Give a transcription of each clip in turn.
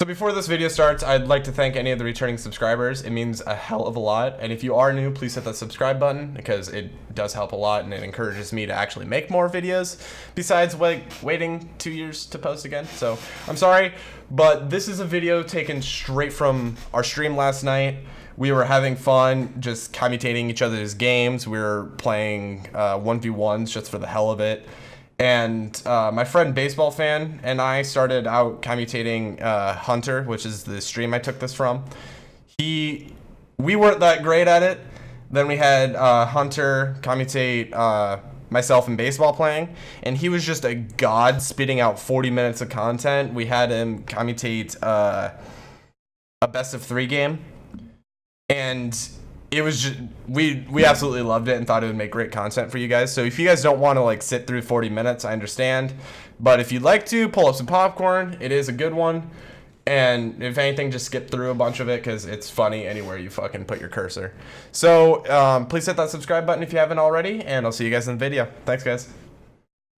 So before this video starts, I'd like to thank any of the returning subscribers. It means a hell of a lot. And if you are new, please hit that subscribe button because it does help a lot and it encourages me to actually make more videos besides waiting 2 years to post again. So I'm sorry, but this is a video taken straight from our stream last night. We were having fun just commutating each other's games. We were playing 1v1s just for the hell of it. And my friend Baseball Fan and I started out commutating Hunter, which is the stream I took this from. We weren't that great at it. Then we had Hunter commutate myself and Baseball playing, and he was just a god, spitting out 40 minutes of content. We had him commutate a best of 3 game, and it was just, we absolutely loved it and thought it would make great content for you guys. So if you guys don't want to like sit through 40 minutes, I understand. But if you'd like to, pull up some popcorn. It is a good one. And if anything, just skip through a bunch of it because it's funny anywhere you fucking put your cursor. So please hit that subscribe button if you haven't already, and I'll see you guys in the video. Thanks, guys.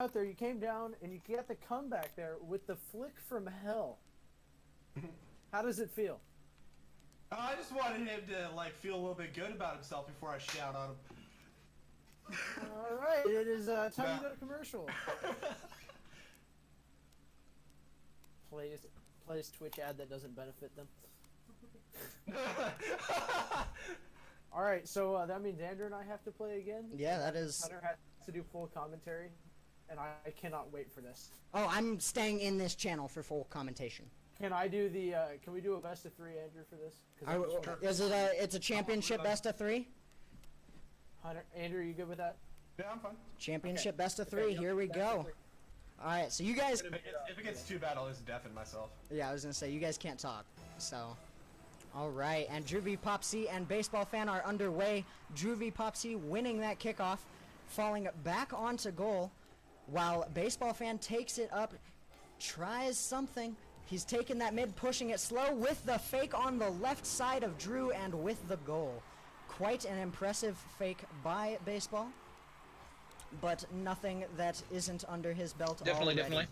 Out there, you came down and you got the comeback there with the flick from hell. How does it feel? I just wanted him to like feel a little bit good about himself before I shout on him. All right, it is time to go to commercial. Plays Twitch ad that doesn't benefit them. All right, so that means Andrew and I have to play again. Yeah, that is. Hunter has to do full commentary, and I cannot wait for this. Oh, I'm staying in this channel for full commentation. Can I do the? Can we do a best of 3, Andrew, for this? Is it a? It's a championship best of 3. Hunter, Andrew, you good with that? Yeah, I'm fine. Championship Okay. best of 3. Okay, yep, Here we best go. of 3. All right, so you guys. If it gets too bad, I'll just deafen myself. Yeah, I was gonna say you guys can't talk. So, all right, and Drew v. Popsy and Baseball Fan are underway. Drew v. Popsy winning that kickoff, falling back onto goal, while Baseball Fan takes it up, tries something. He's taking that mid, pushing it slow with the fake on the left side of Drew and with the goal. Quite an impressive fake by Baseball, but nothing that isn't under his belt already. Definitely.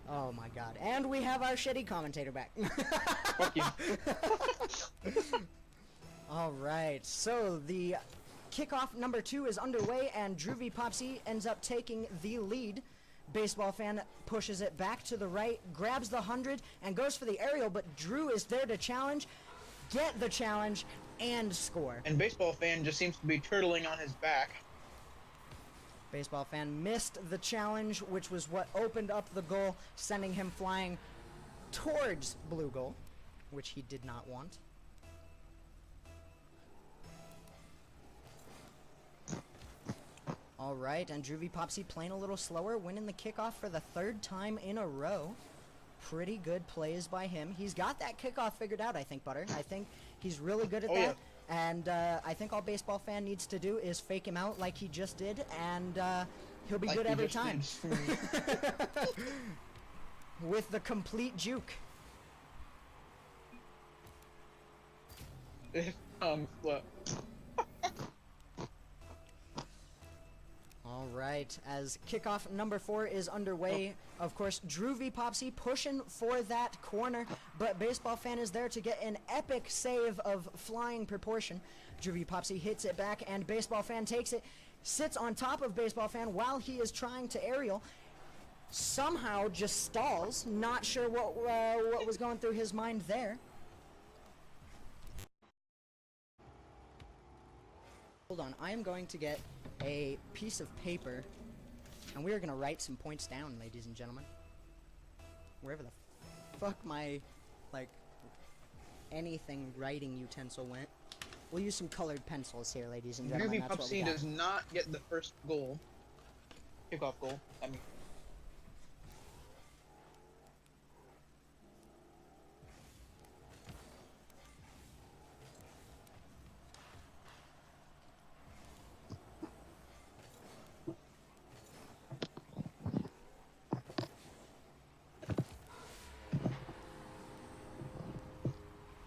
Oh my god. And we have our shitty commentator back. Fuck you. Alright, so the kickoff number 2 is underway and Drew v. Popsy ends up taking the lead. Baseball Fan pushes it back to the right, grabs the 100, and goes for the aerial, but Drew is there to challenge, get the challenge, and score. And Baseball Fan just seems to be turtling on his back. Baseball Fan missed the challenge, which was what opened up the goal, sending him flying towards blue goal, which he did not want. Alright, and Drew v. Popsy playing a little slower, winning the kickoff for the 3rd time in a row. Pretty good plays by him. He's got that kickoff figured out, I think, Butter. I think he's really good at that. Yeah. And I think all Baseball Fan needs to do is fake him out like he just did, and he'll be Like good he every just time. With the complete juke. What? Alright, as kickoff number 4 is underway, of course, Drew v. Popsy pushing for that corner, but Baseball Fan is there to get an epic save of flying proportion. Drew v. Popsy hits it back, and Baseball Fan takes it, sits on top of Baseball Fan while he is trying to aerial, somehow just stalls, not sure what was going through his mind there. Hold on, I am going to get a piece of paper, and we are going to write some points down, ladies and gentlemen. Wherever the fuck my, like, anything writing utensil went. We'll use some colored pencils here, ladies and gentlemen. Groovy That's what we Popsy got. does not get the first goal. Kickoff goal. I mean.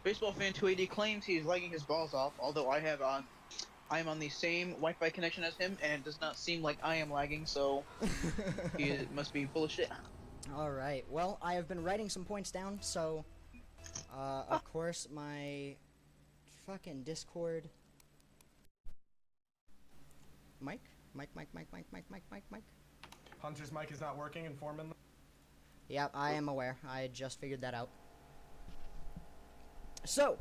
Baseball Fan 280 claims he's lagging his balls off, although I am on the same Wi-Fi connection as him, and it does not seem like I am lagging, so he must be full of shit. Alright, well, I have been writing some points down, so Of course, my fucking Discord. Mike? Mike. Hunter's mic is not working, informing them. Yep, I am aware. I just figured that out. So,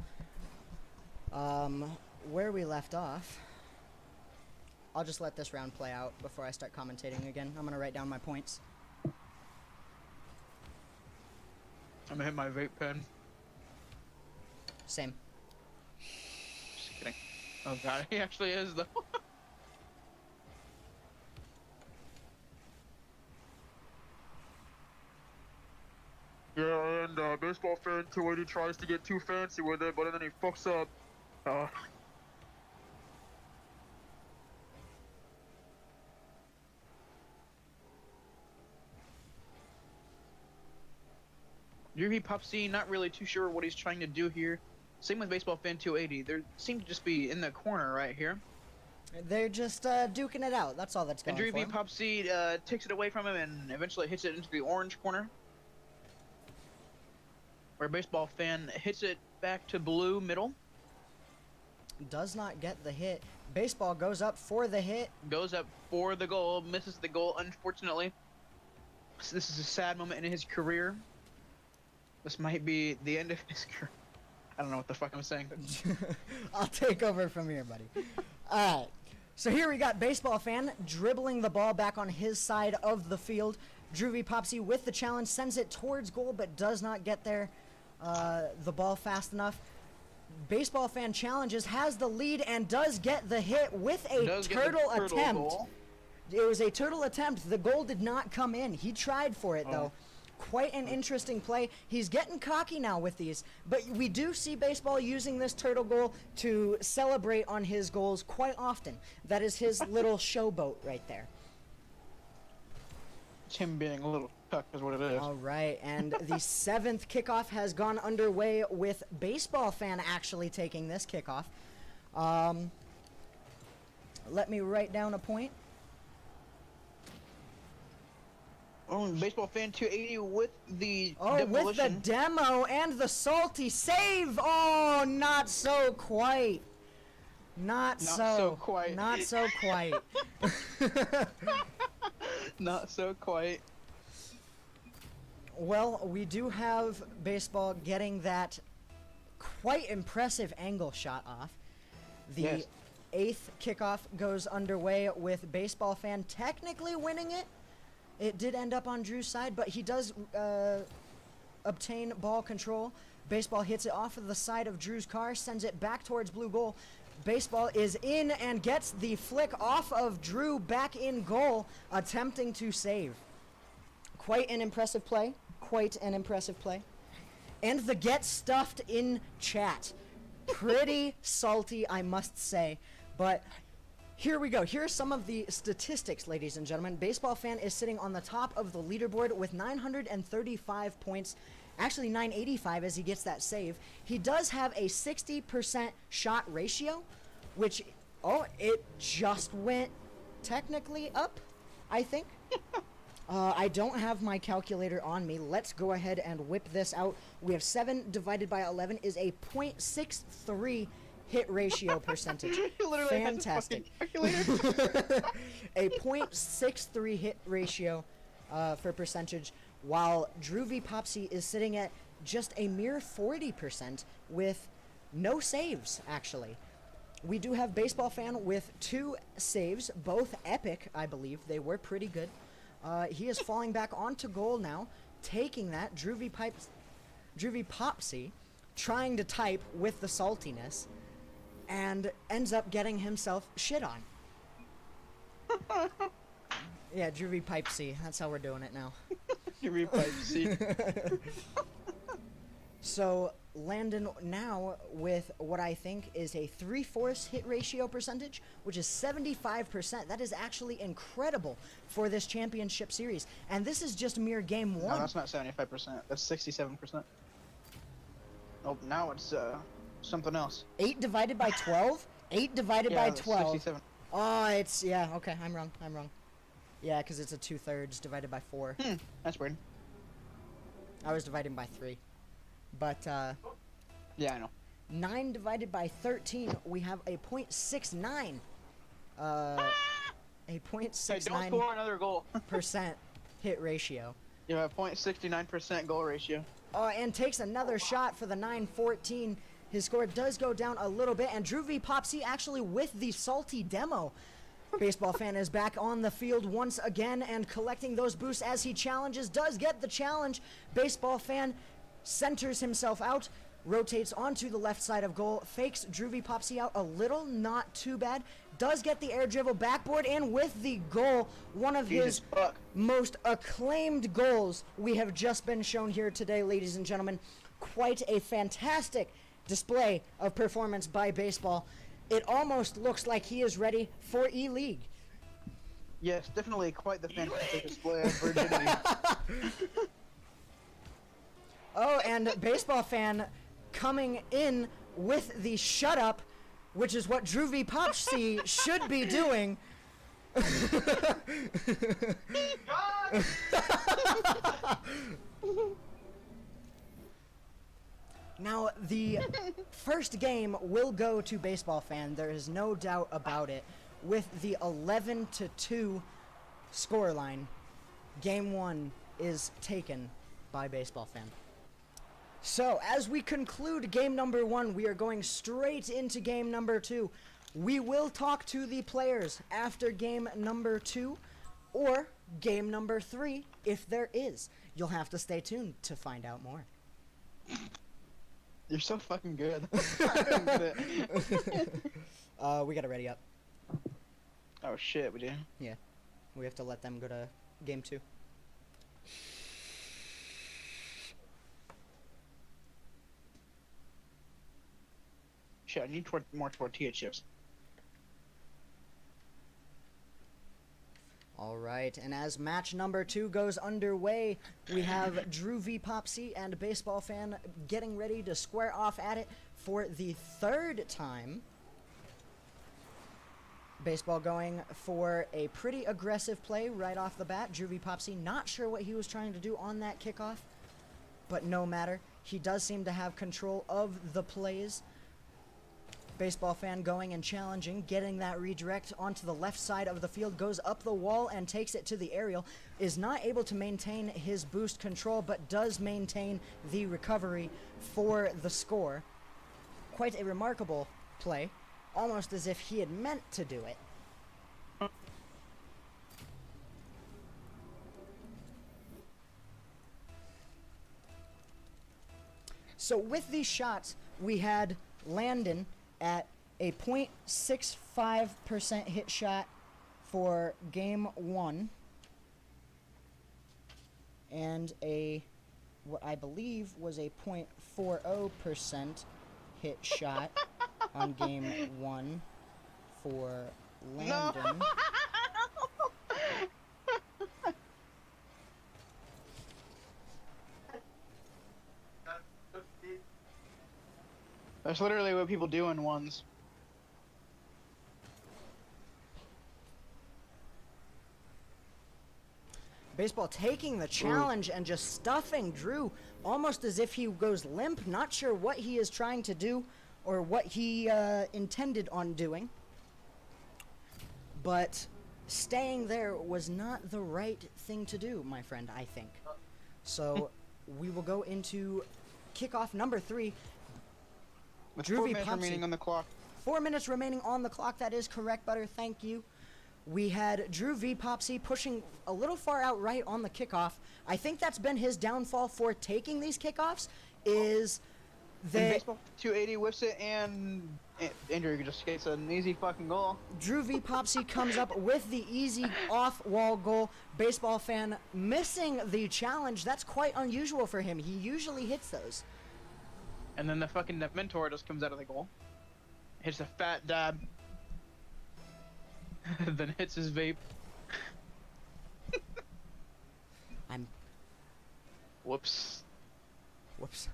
where we left off, I'll just let this round play out before I start commentating again. I'm gonna write down my points. I'm gonna hit my vape pen. Same. Just kidding. Oh god, he actually is though. Yeah, and baseball fan 280 tries to get too fancy with it, but then he fucks up. UV Pop C, not really too sure what he's trying to do here. Same with baseball fan 280. They seem to just be in the corner right here. They're just duking it out. That's all that's going And for. UV Pop C takes it away from him and eventually hits it into the orange corner. Where baseball fan hits it back to blue middle. Does not get the hit. Baseball goes up for the hit. Goes up for the goal, misses the goal, unfortunately. So this is a sad moment in his career. This might be the end of his career. I don't know what the fuck I'm saying. I'll take over from here, buddy. Alright. So here we got baseball fan dribbling the ball back on his side of the field. Droovy Popsy with the challenge sends it towards goal but does not get there. The ball fast enough. Baseball fan challenges, has the lead and does get the hit with a turtle attempt. Goal. It was a turtle attempt. The goal did not come in. He tried for it though. Quite an interesting play. He's getting cocky now with these, but we do see baseball using this turtle goal to celebrate on his goals quite often. That is his little showboat right there. It's him being a little cuck is what it is. All right, and the 7th kickoff has gone underway with baseball fan actually taking this kickoff. Let me write down a point. Oh, baseball fan 280 with the demolition. With the demo and the salty save. Oh, not so quite. Not so quite. Not so quite. Well, we do have baseball getting that quite impressive angle shot off. The 8th kickoff goes underway with baseball fan technically winning it. It did end up on Drew's side, but he does obtain ball control. Baseball hits it off of the side of Drew's car, sends it back towards blue goal. Baseball is in and gets the flick off of Drew back in goal, attempting to save. Quite an impressive play. And the get stuffed in chat. Pretty salty, I must say. But here we go. Here are some of the statistics, ladies and gentlemen. Baseball fan is sitting on the top of the leaderboard with 935 points. Actually 985 as he gets that save. He does have a 60% shot ratio, which, it just went technically up, I think. I don't have my calculator on me. Let's go ahead and whip this out. We have 7 divided by 11 is a 0.63 hit ratio percentage. Fantastic. A .63 hit ratio for percentage, while Droovy Popsy is sitting at just a mere 40% with no saves, actually. We do have baseball fan with 2 saves, both epic, I believe. They were pretty good. He is falling back onto goal now, taking that. Droovy Popsy trying to type with the saltiness, and ends up getting himself shit on. Yeah, Droovy Pipe C. That's how we're doing it now. Droovy Pipe C. So, Landon now with what I think is a 3/4 hit ratio percentage, which is 75%. That is actually incredible for this championship series. And this is just mere game 1. No, that's not 75%. That's 67%. Oh, now it's something else. 8 divided by 12? 8 divided by 12. 67. Oh, it's, yeah, okay, I'm wrong. Yeah, because it's a 2/3 divided by 4. That's weird. I was dividing by 3. But Yeah, I know. 9 divided by 13, we have a .69. A Hey, don't 0.69% score another goal. hit ratio. You have a .69% goal ratio. And takes another shot for the 9-14. His score does go down a little bit, and Drew V. Popsy actually with the salty demo. Baseball fan is back on the field once again and collecting those boosts as he challenges, does get the challenge. Baseball fan centers himself out, rotates onto the left side of goal, fakes Drew V. Popsy out a little, not too bad. Does get the air dribble backboard in with the goal. One of his most acclaimed goals we have just been shown here today, ladies and gentlemen. Quite a fantastic display of performance by Baseball. It almost looks like he is ready for E-League. Yes, definitely quite the fantastic display of virginity. Oh, and Baseball fan coming in with the shut up, which is what Drew V. Popsy should be doing. Now, the first game will go to Baseball fan. There is no doubt about it. With the 11-2 scoreline, Game 1 is taken by Baseball fan. So, as we conclude game number 1, we are going straight into game number 2. We will talk to the players after game number 2 or game number 3 if there is. You'll have to stay tuned to find out more. You're so fucking good. We gotta ready up. Oh shit, we do. Yeah. We have to let them go to game 2. Shit, I need more tortilla chips. Alright, and as match number 2 goes underway, we have Drew V. Popsy and Baseball fan getting ready to square off at it for the 3rd time. Baseball going for a pretty aggressive play right off the bat. Drew V. Popsy not sure what he was trying to do on that kickoff, but no matter. He does seem to have control of the plays. Baseball fan going and challenging, getting that redirect onto the left side of the field, goes up the wall and takes it to the aerial, is not able to maintain his boost control, but does maintain the recovery for the score. Quite a remarkable play, almost as if he had meant to do it. So with these shots, we had Landon at a .65% hit shot for game 1 and a what I believe was a .40% hit shot on game 1 for Landon. No. That's literally what people do in ones. Baseball taking the challenge and just stuffing Drew, almost as if he goes limp. Not sure what he is trying to do or what he intended on doing. But staying there was not the right thing to do, my friend, I think. So we will go into kickoff number 3. With Drew 4 V. minutes Popsy. remaining on the clock. 4 minutes remaining on the clock. That is correct, Butter. Thank you. We had Drew V. Popsy pushing a little far out right on the kickoff. I think that's been his downfall for taking these kickoffs is And that baseball 280 whiffs it, and Andrew just gets an easy fucking goal. Drew V. Popsy comes up with the easy off-wall goal. Baseball fan missing the challenge. That's quite unusual for him. He usually hits those. And then the fucking mentor just comes out of the goal. Hits a fat dab. Then hits his vape. Whoops. Whoops.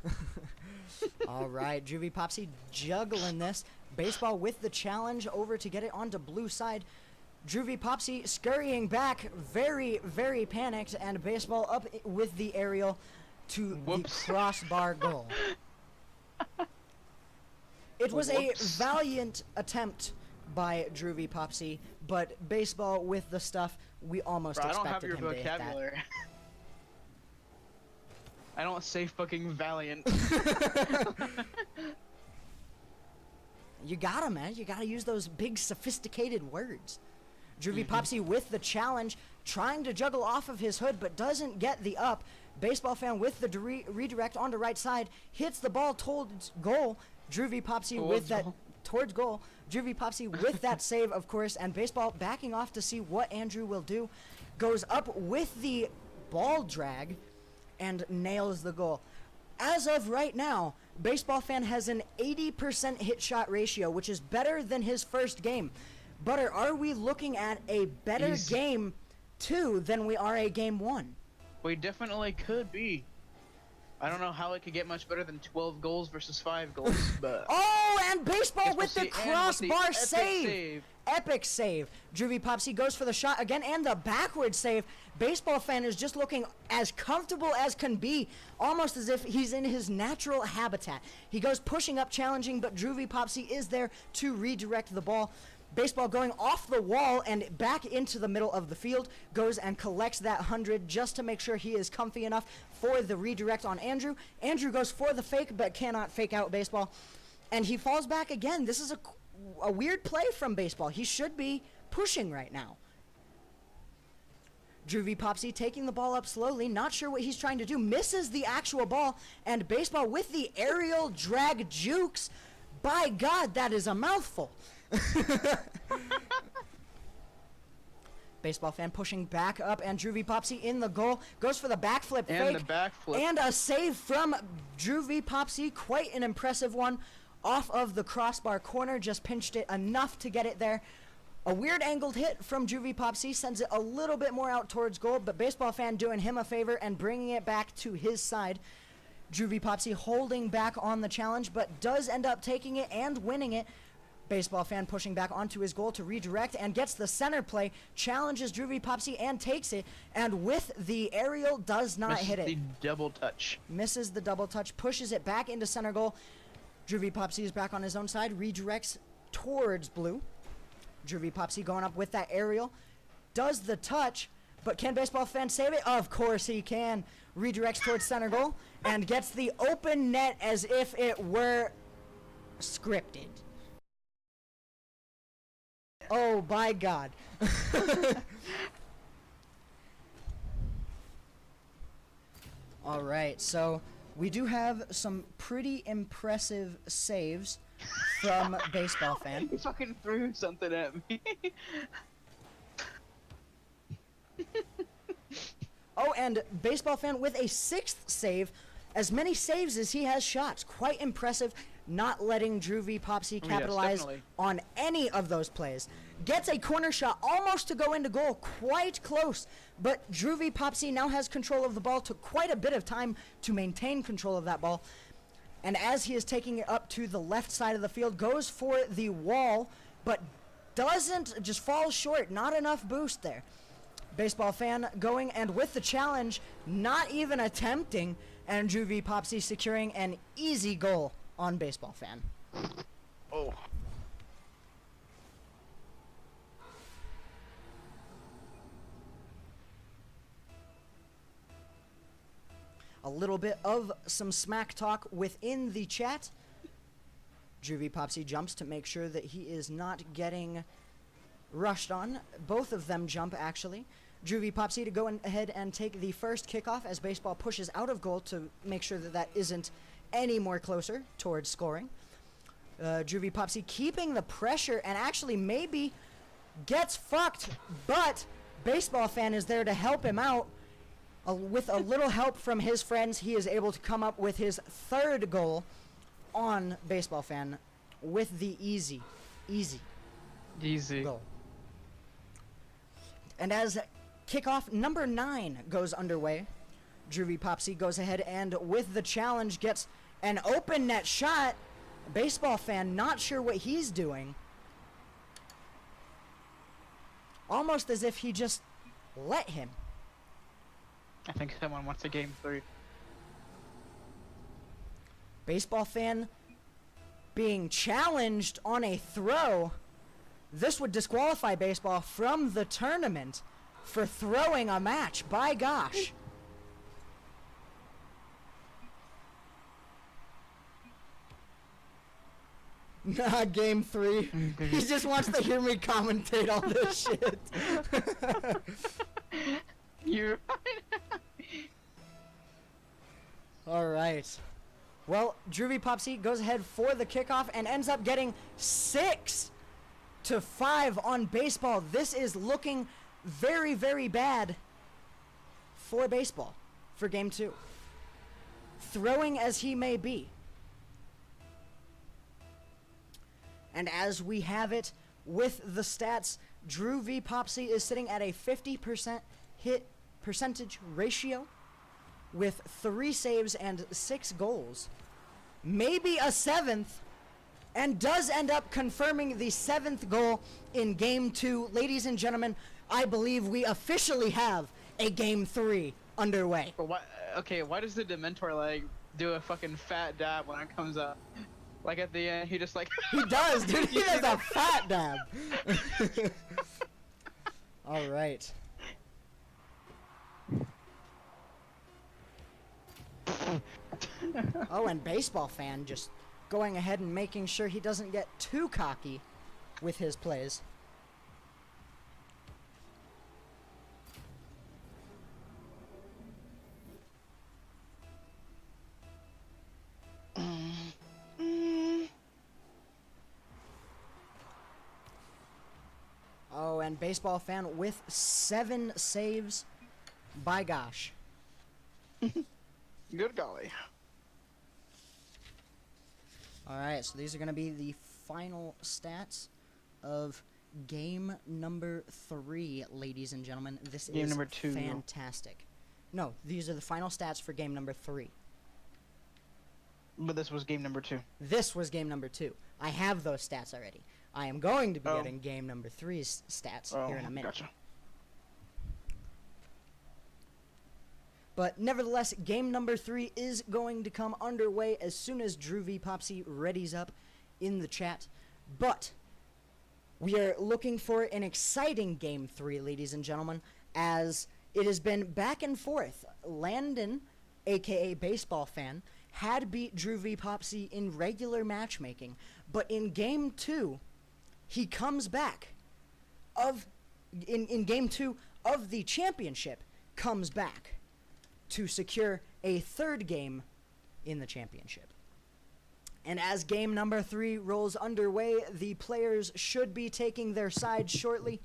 All right, Drew V. Popsy juggling this. Baseball with the challenge over to get it onto blue side. Drew V. Popsy scurrying back, very, very panicked, and Baseball up with the aerial. to Whoops. the crossbar goal. It was Whoops. a valiant attempt by Droovy Popsy, but baseball with the stuff, we almost Bro, I don't have expected your him to hit that. vocabulary. I don't say fucking valiant. You gotta, man. You gotta use those big, sophisticated words. Droovy Popsy with the challenge, trying to juggle off of his hood, but doesn't get the up. Baseball fan with the redirect on the right side, hits the ball towards goal. Droovy Popsy with that towards goal. Droovy Popsy with that save, of course, and baseball backing off to see what Andrew will do. Goes up with the ball drag and nails the goal. As of right now, baseball fan has an 80% hit shot ratio, which is better than his first game. Butter, are we looking at a better game 2 than we are a game 1? We definitely could be. I don't know how it could get much better than 12 goals versus 5 goals, but... Oh, and baseball Guess we'll with the see, and with the crossbar epic save. Epic save. Droovy Popsy goes for the shot again and the backward save. Baseball fan is just looking as comfortable as can be, almost as if he's in his natural habitat. He goes pushing up, challenging, but Droovy Popsy is there to redirect the ball. Baseball going off the wall and back into the middle of the field, goes and collects that 100 just to make sure he is comfy enough for the redirect on Andrew. Andrew goes for the fake but cannot fake out baseball, and he falls back again. This is a weird play from baseball. He should be pushing right now. Droovy Popsy taking the ball up slowly, not sure what he's trying to do, misses the actual ball, and baseball with the aerial drag jukes. By God, that is a mouthful. Baseball fan pushing back up, and Droovy Popsy in the goal, goes for the backflip And fake, the backflip. and a save from Droovy Popsy, quite an impressive one, off of the crossbar corner, just pinched it enough to get it there. A weird angled hit from Droovy Popsy sends it a little bit more out towards goal, but baseball fan doing him a favor and bringing it back to his side. Droovy Popsy holding back on the challenge, but does end up taking it and winning it. Baseball fan pushing back onto his goal to redirect and gets the center play, challenges Droovy Popsy and takes it, and with the aerial does not hit it. The double touch. Misses the double touch, pushes it back into center goal. Droovy Popsy is back on his own side, redirects towards blue. Droovy Popsy going up with that aerial, does the touch, but can baseball fan save it? Of course he can. Redirects towards center goal and gets the open net as if it were scripted. Oh, by God. All right, so we do have some pretty impressive saves from baseball fan. He fucking threw something at me. Oh, and baseball fan with a 6th save, as many saves as he has shots. Quite impressive, not letting Droovy Popsy capitalize definitely. on any of those plays. Gets a corner shot almost to go into goal, quite close, but Droovy Popsy now has control of the ball. Took quite a bit of time to maintain control of that ball. And as he is taking it up to the left side of the field, goes for the wall, but doesn't, just falls short. Not enough boost there. Baseball fan going and with the challenge, not even attempting, and Droovy Popsy securing an easy goal on baseball fan. Oh. A little bit of some smack talk within the chat. Droovy Popsy jumps to make sure that he is not getting rushed on. Both of them jump, actually. Droovy Popsy to go ahead and take the first kickoff as baseball pushes out of goal to make sure that that isn't any more closer towards scoring. Droovy Popsy keeping the pressure and actually maybe gets fucked, but baseball fan is there to help him out. With a little help from his friends, he is able to come up with his 3rd goal on baseball fan with the easy goal. And as kickoff number 9 goes underway, Droovy Popsy goes ahead and with the challenge gets an open net shot. Baseball fan not sure what he's doing. Almost as if he just let him. I think someone wants a game 3. Baseball fan being challenged on a throw. This would disqualify baseball from the tournament for throwing a match. By gosh. Nah, game 3. He just wants to hear me commentate all this shit. You're Alright. Well, Droovy Popsy goes ahead for the kickoff and ends up getting 6-5 on baseball. This is looking very, very bad for baseball for game 2. Throwing as he may be. And as we have it with the stats, Droovy Popsy is sitting at a 50% hit percentage ratio with 3 saves and 6 goals. Maybe a 7th, and does end up confirming the 7th goal in game 2. Ladies and gentlemen, I believe we officially have a game 3 underway. But why? Okay, why does the Dementor like do a fucking fat dab when it comes up? Like at the end, he just like He does, dude. He does a fat dab. All right. Oh, and baseball fan just going ahead and making sure he doesn't get too cocky with his plays. Oh, and baseball fan with 7 saves. By gosh. good golly. Alright, so these are going to be the final stats of game number 3, ladies and gentlemen. This Game is number 2. fantastic. No, these are the final stats for game number 3. But this was game number 2. This was game number 2. I have those stats already. I am going to be Oh. getting game number 3's stats here in a minute. Gotcha. But nevertheless, game number 3 is going to come underway as soon as Droovy Popsy readies up in the chat. But we are looking for an exciting game 3, ladies and gentlemen, as it has been back and forth. Landon, aka Baseball Fan, had beat Droovy Popsy in regular matchmaking, but in game 2, he comes back. In game 2 of the championship, comes back to secure a 3rd game in the championship. And as game number 3 rolls underway, the players should be taking their sides shortly.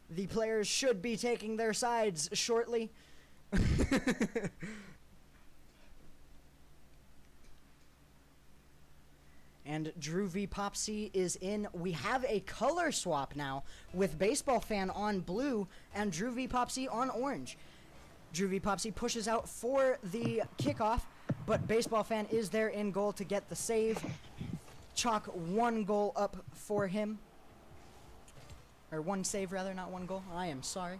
The players should be taking their sides shortly. And Droovy Popsy is in. We have a color swap now with Baseball Fan on blue and Droovy Popsy on orange. Droovy Popsy pushes out for the kickoff, but Baseball Fan is there in goal to get the save. Chalk 1 goal up for him. Or 1 save, rather, not 1 goal. I am sorry.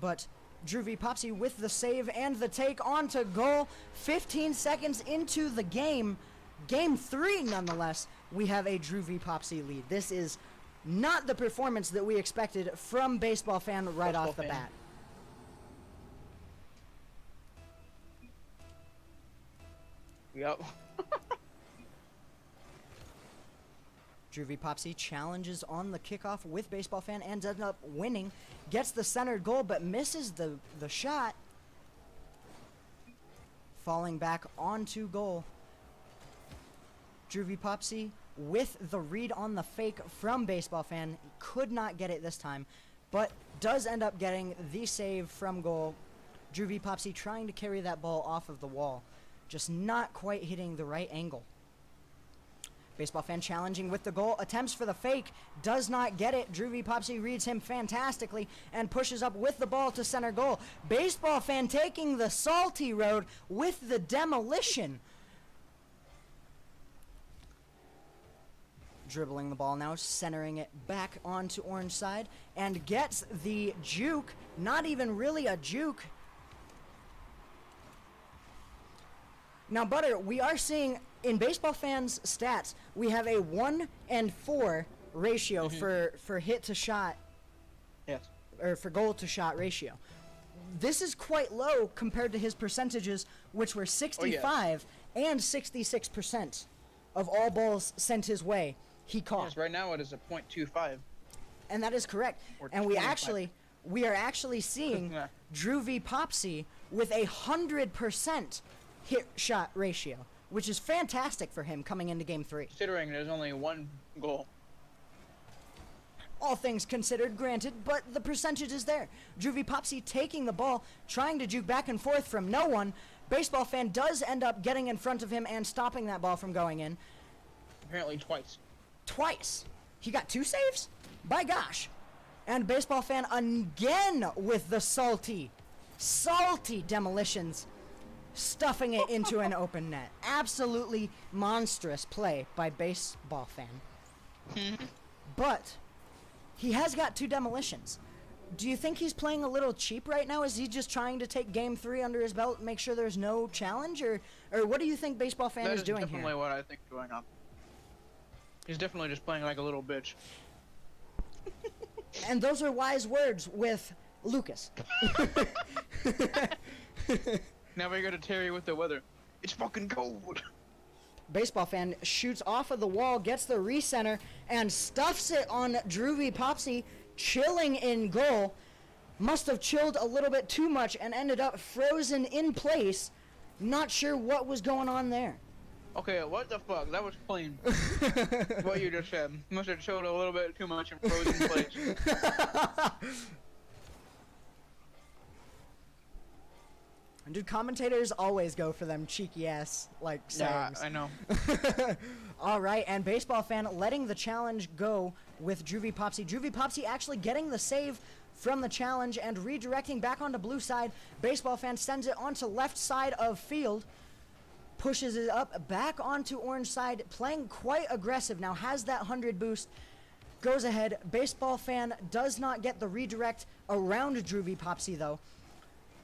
But Droovy Popsy with the save and the take on to goal. 15 seconds into the game. Game 3, nonetheless, we have a Droovy Popsy lead. This is not the performance that we expected from Baseball Fan right off the bat. Yep. Droovy Popsy challenges on the kickoff with Baseball Fan and ends up winning. Gets the centered goal, but misses the shot. Falling back onto goal. Droovy Popsy with the read on the fake from Baseball Fan. Could not get it this time, but does end up getting the save from goal. Droovy Popsy trying to carry that ball off of the wall. Just not quite hitting the right angle. Baseball Fan challenging with the goal. Attempts for the fake. Does not get it. Droovy Popsy reads him fantastically and pushes up with the ball to center goal. Baseball Fan taking the salty road with the demolition. Dribbling the ball now, centering it back onto orange side, and gets the juke. Not even really a juke. Now, Butter, we are seeing in Baseball Fans stats, we have a 1 and 4 ratio for hit to shot, Yes. or for goal to shot ratio. This is quite low compared to his percentages, which were 65 and 66% of all balls sent his way he caught. Yes, right now it is a .25. And that is correct. Or And 25. we are actually seeing Yeah. Drew V. Popsy with 100% hit shot ratio, which is fantastic for him coming into game 3. Considering there's only one goal. All things considered, granted, but the percentage is there. Drew V. Popsy taking the ball, trying to juke back and forth from no one. Baseball Fan does end up getting in front of him and stopping that ball from going in. Apparently twice. Twice. He got 2 saves? By gosh. And Baseball Fan again with the salty demolitions, stuffing it into an open net. Absolutely monstrous play by Baseball Fan. But he has got 2 demolitions. Do you think he's playing a little cheap right now? Is he just trying to take game 3 under his belt and make sure there's no challenge? Or what do you think Baseball Fan is doing here? That's definitely what I think is going on. He's definitely just playing like a little bitch. And those are wise words with Lucas. Now we go to Terry with the weather. It's fucking cold. Baseball Fan shoots off of the wall, gets the recenter, and stuffs it on Drew V. Popsy, chilling in goal. Must have chilled a little bit too much and ended up frozen in place. Not sure what was going on there. Okay, what the fuck? That was plain. What you just said. Must have chilled a little bit too much and frozen in place. And dude, commentators always go for them cheeky ass, like, Yeah, sayings. I know. All right, and Baseball Fan letting the challenge go with Drew V. Popsy. Drew V. Popsy actually getting the save from the challenge and redirecting back onto blue side. Baseball Fan sends it onto left side of field, pushes it up back onto orange side, playing quite aggressive. Now has that 100 boost, goes ahead. Baseball Fan does not get the redirect around Drew V. Popsy though.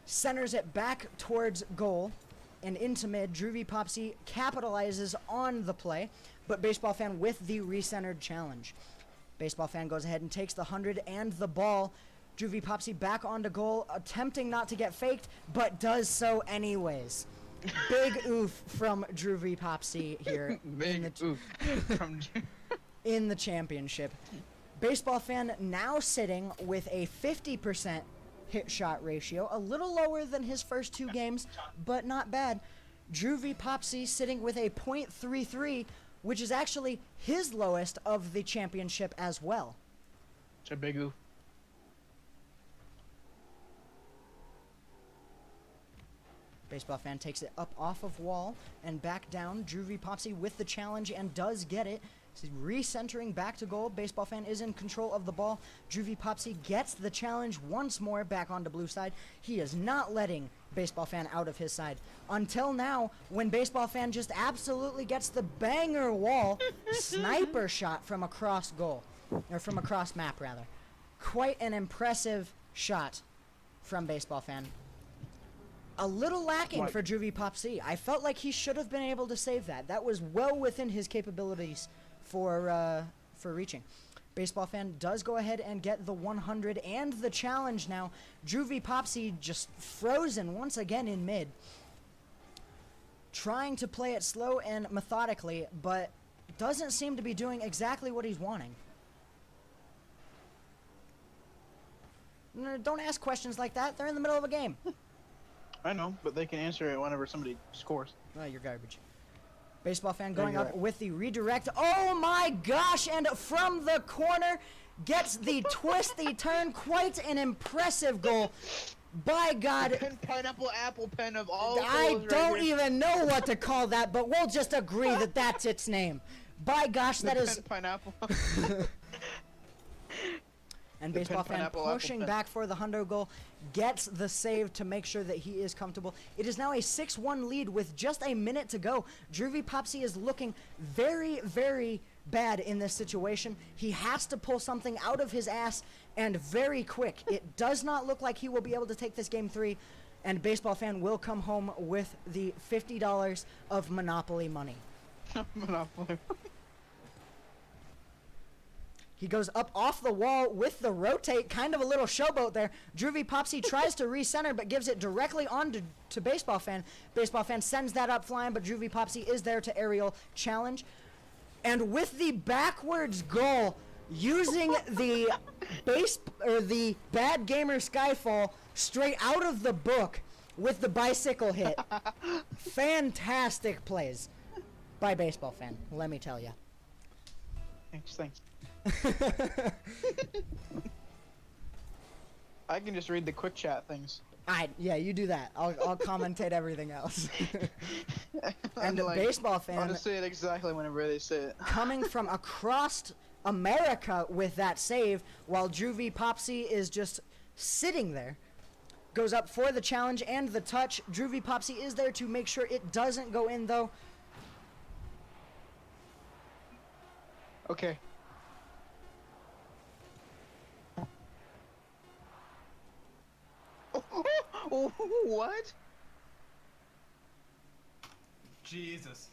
Centers it back towards goal and into mid. Drew V. Popsy capitalizes on the play, but Baseball Fan with the recentered challenge. Baseball Fan goes ahead and takes the 100 and the ball. Drew V. Popsy back onto goal, attempting not to get faked, but does so anyways. Big oof from Drew V. Popsy here Big oof from in the championship. Baseball Fan now sitting with a 50% hit shot ratio, a little lower than his first 2 games, but not bad. Drew V. Popsy sitting with a .33, which is actually his lowest of the championship as well. It's a big oof. Baseball Fan takes it up off of wall and back down. Drew V. Popsy with the challenge and does get it. He's recentering back to goal. Baseball Fan is in control of the ball. Drew V. Popsy gets the challenge once more back onto blue side. He is not letting Baseball Fan out of his side. Until now, when Baseball Fan just absolutely gets the banger wall sniper shot from across goal. Or from across map, rather. Quite an impressive shot from Baseball Fan. A little lacking for Drew V. Popsy. I felt like he should have been able to save that. That was well within his capabilities for reaching. Baseball Fan does go ahead and get the 100 and the challenge now. Drew V. Popsy just frozen once again in mid. Trying to play it slow and methodically, but doesn't seem to be doing exactly what he's wanting. No, don't ask questions like that. They're in the middle of a game. I know, but they can answer it whenever somebody scores. Oh, you're garbage. Baseball Fan going up with the redirect. Oh my gosh, and from the corner gets the twisty turn. Quite an impressive goal. By God. Pineapple apple pen of all I goals don't right here. even know what to call that, but we'll just agree that that's its name. By gosh, that is... Pineapple. And The Baseball Fan pineapple apple pushing pen. back for the hundo goal, gets the save to make sure that he is comfortable. It is now a 6-1 lead with just a minute to go. Drew V. Popsy is looking very, very bad in this situation. He has to pull something out of his ass, and very quick. It does not look like he will be able to take this game 3. and Baseball Fan will come home with the $50 of Monopoly money. Monopoly. He goes up off the wall with the rotate, kind of a little showboat there. Droovy Popsy tries to recenter, but gives it directly on to Baseball Fan. Baseball Fan sends that up flying, but Droovy Popsy is there to aerial challenge. And with the backwards goal, using the the BadGamerSkyFall straight out of the book with the bicycle hit. Fantastic plays by Baseball Fan, let me tell you. Thanks. I can just read the quick chat things. Yeah, you do that. I'll commentate everything else. And Like, Baseball Fan, I'll just say it exactly whenever they say it. coming from across America with that save, while Droovy Popsy is just sitting there. Goes up for the challenge and the touch. Droovy Popsy is there to make sure it doesn't go in, though. Okay. Oh, what? Jesus.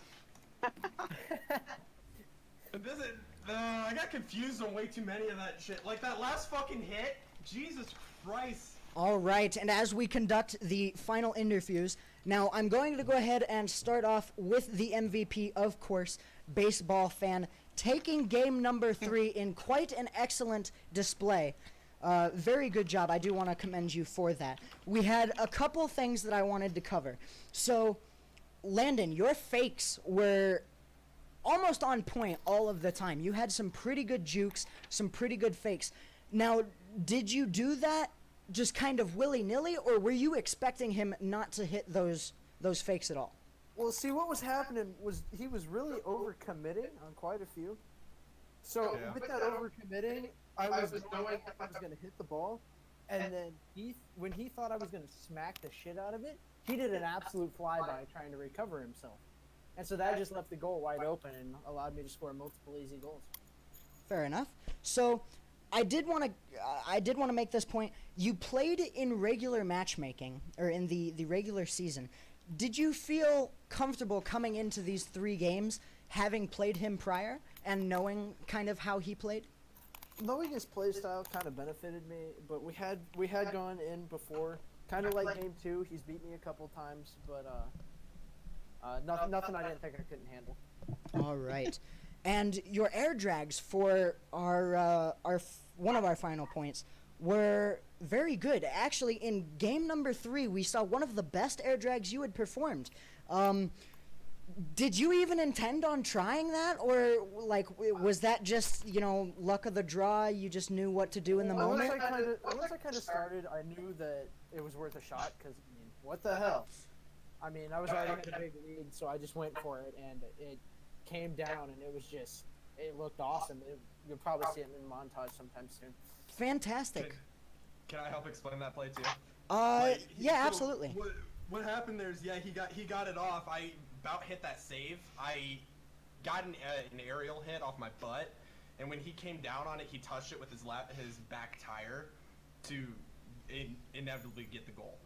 I got confused on way too many of that shit. Like that last fucking hit. Jesus Christ. All right, and as we conduct the final interviews, now I'm going to go ahead and start off with the MVP, of course, Baseball Fan, taking game number 3 in quite an excellent display. Very good job. I do want to commend you for that. We had a couple things that I wanted to cover. So, Landon, your fakes were almost on point all of the time. You had some pretty good jukes, some pretty good fakes. Now, did you do that just kind of willy-nilly, or were you expecting him not to hit those fakes at all? Well, see, what was happening was he was really overcommitting on quite a few. So with that overcommitting, I was knowing if I was going to hit the ball, and then when he thought I was going to smack the shit out of it, he did an absolute flyby trying to recover himself. And so that just left the goal wide open and allowed me to score multiple easy goals. Fair enough. So I did want to make this point. You played in regular matchmaking, or in the regular season. Did you feel comfortable coming into these 3 games, having played him prior, and knowing kind of how he played? Knowing his play style kind of benefited me, but we had gone in before, kind of like game 2. He's beat me a couple times, but nothing I didn't think I couldn't handle. All right. And your air drags for our one of our final points were very good. Actually, in game number 3, we saw one of the best air drags you had performed. Did you even intend on trying that, or like was that just, you know, luck of the draw? You just knew what to do in the moment? Once I kind of started, I knew that it was worth a shot, because I mean, what the hell? I mean, I was already in a big lead, so I just went for it, and it came down, and it looked awesome. You'll probably see it in montage sometime soon. Fantastic. Can I help explain that play too? Yeah, absolutely. What happened there is, he got it off. I about hit that save. I got an aerial hit off my butt, and when he came down on it, he touched it with his back tire to inevitably get the goal.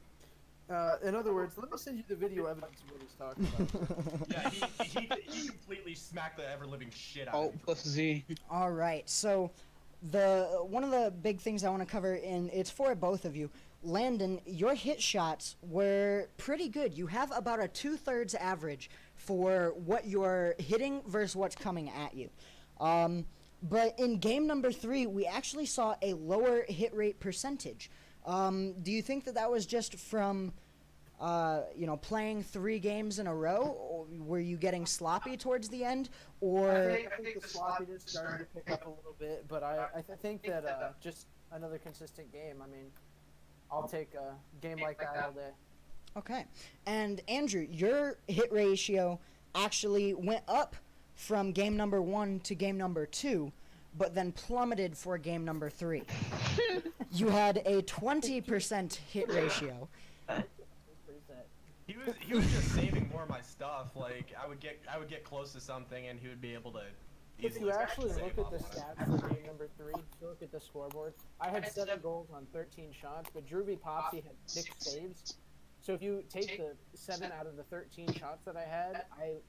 In other words, let me send you the video evidence of what he's talking about. Yeah, he completely smacked the ever-living shit out of Alt me. plus Z. All right, so one of the big things I want to cover, and it's for both of you. Landon, your hit shots were pretty good. You have about a 2/3 average for what you're hitting versus what's coming at you. But in game number 3, we actually saw a lower hit rate percentage. Do you think that was just from, playing 3 games in a row? Or were you getting sloppy towards the end? Or I think the sloppiness started to pick up a little bit, but I think that just another consistent game. I mean, I'll take a game like that all day. Okay. And Andrew, your hit ratio actually went up from game number 1 to game number 2, but then plummeted for game number 3. You had a 20% hit ratio. He was just saving more of my stuff. Like I would get close to something, and he would be able to. If you actually look at the stats for game number 3, if you look at the scoreboard, I had 7 goals on 13 shots, but Droovy Popsy had 6 saves. So if you take the 7 out of the 13 shots that I had,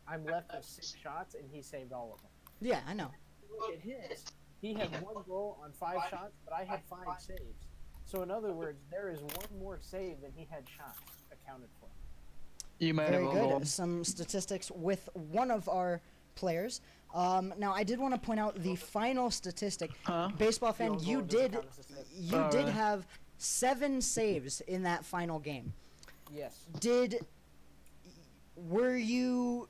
I'm left with 6 shots, and he saved all of them. Yeah, I know. Look at his. He had 1 goal on 5 shots, but I had 5 saves. So in other words, there is 1 more save than he had shots accounted for. You might Very have good. Some statistics with one of our players. Now, I did want to point out the final statistic. Baseball fan, Field you goal doesn't did count as a save. did have 7 saves in that final game. Yes. Were you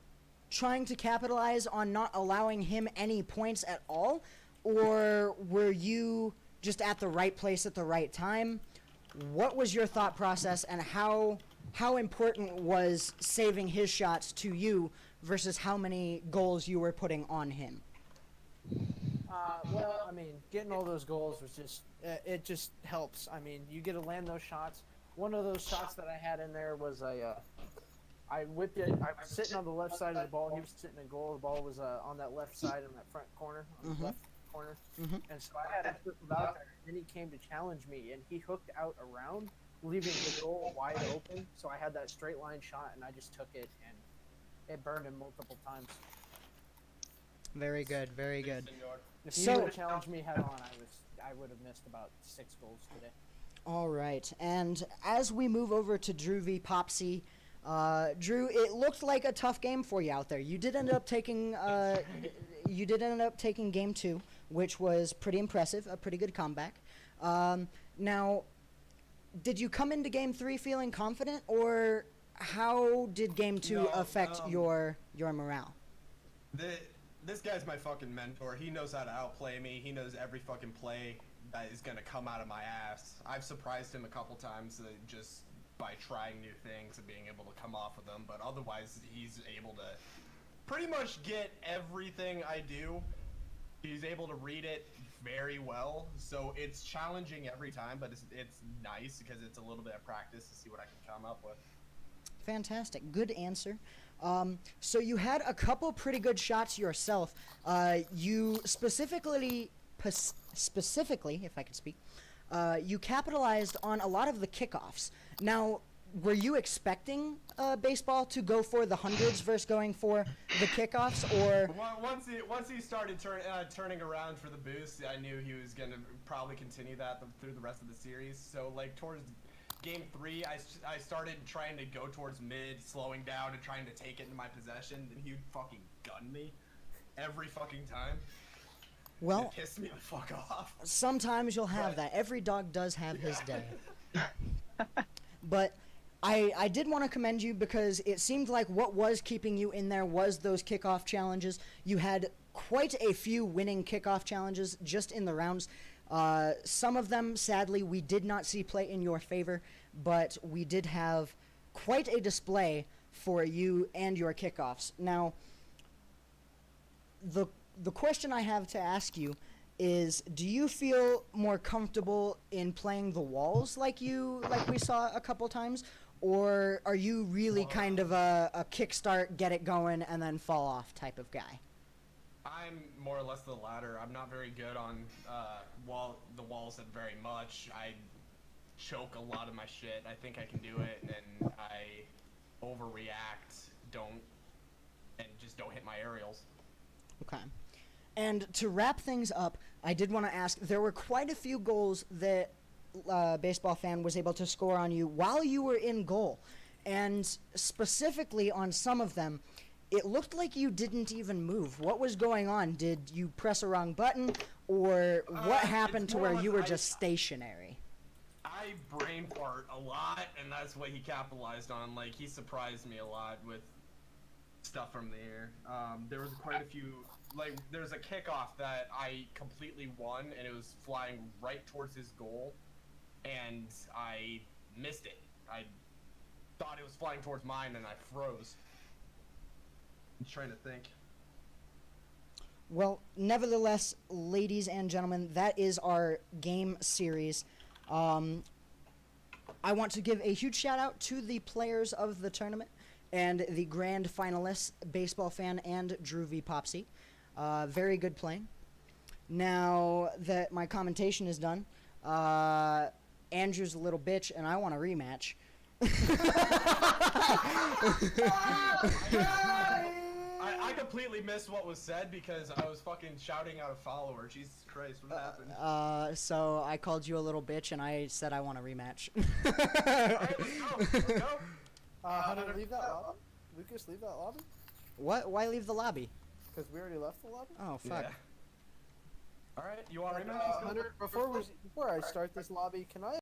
trying to capitalize on not allowing him any points at all, or were you just at the right place at the right time? What was your thought process, and how important was saving his shots to you versus how many goals you were putting on him? Well, I mean, getting all those goals was just, it just helps. I mean, you get to land those shots. One of those shots that I had in there was I whipped it. I was sitting on the left side of the ball. He was sitting in goal. The ball was on that left side in that front corner, on the left corner. And so I had him circled out there. Then he came to challenge me, and he hooked out around, leaving the goal wide open. So I had that straight line shot, and I just took it, and it burned him multiple times. Very good, very good. If he would have challenged me head on, I would have missed about 6 goals today. All right, and as we move over to Drew v. Popsy, Drew, it looked like a tough game for you out there. You did end up taking game 2, which was pretty impressive, a pretty good comeback. Now, did you come into game 3 feeling confident, or how did game 2 affect your morale? This guy's my fucking mentor. He knows how to outplay me. He knows every fucking play that is gonna come out of my ass. I've surprised him a couple times just by trying new things and being able to come off of them, but otherwise he's able to pretty much get everything I do. He's able to read it very well, so it's challenging every time, but it's nice because it's a little bit of practice to see what I can come up with. Fantastic. Good answer. So you had a couple pretty good shots yourself. You specifically, if I could speak, you capitalized on a lot of the kickoffs. Now, were you expecting baseball to go for the hundreds versus going for the kickoffs, or once he started turning around for the boost, I knew he was gonna probably continue that through the rest of the series. So like towards game 3, I started trying to go towards mid, slowing down and trying to take it into my possession, and he'd fucking gun me every fucking time. well, It pissed me the fuck off. sometimes you'll have that. Every dog does have his day. But I did want to commend you because it seemed like what was keeping you in there was those kickoff challenges. You had quite a few winning kickoff challenges just in the rounds. Some of them, sadly, we did not see play in your favor, but we did have quite a display for you and your kickoffs. Now, the question I have to ask you is, do you feel more comfortable in playing the walls like we saw a couple times, or are you really kind of a kickstart, get it going, and then fall off type of guy? I'm more or less the latter. I'm not very good on the walls that very much. I choke a lot of my shit. I think I can do it, and I overreact, and just don't hit my aerials. Okay. And to wrap things up, I did want to ask, there were quite a few goals that Baseball Fan was able to score on you while you were in goal. And specifically on some of them, it looked like you didn't even move. What was going on? Did you press a wrong button, or what happened to where you were just stationary? I brain fart a lot, and that's what he capitalized on. Like, he surprised me a lot with stuff from the air. There was quite a few, like, there's a kickoff that I completely won, and it was flying right towards his goal, and I missed it. I thought it was flying towards mine, and I froze. I'm trying to think. Well, nevertheless, ladies and gentlemen, that is our game series. I want to give a huge shout out to the players of the tournament and the grand finalists, Baseball Fan and Drew v. Popsy. Very good playing. Now that my commentation is done, Andrew's a little bitch and I want a rematch. I completely missed what was said because I was fucking shouting out a follower. Jesus Christ, what happened? So I called you a little bitch and I said I want a rematch. Alright, let's go. Hunter, leave that lobby. Lucas, leave that lobby. What? Why leave the lobby? Because we already left the lobby. Oh, fuck. Yeah. Alright, you want rematch? Hunter, before I start this lobby, can I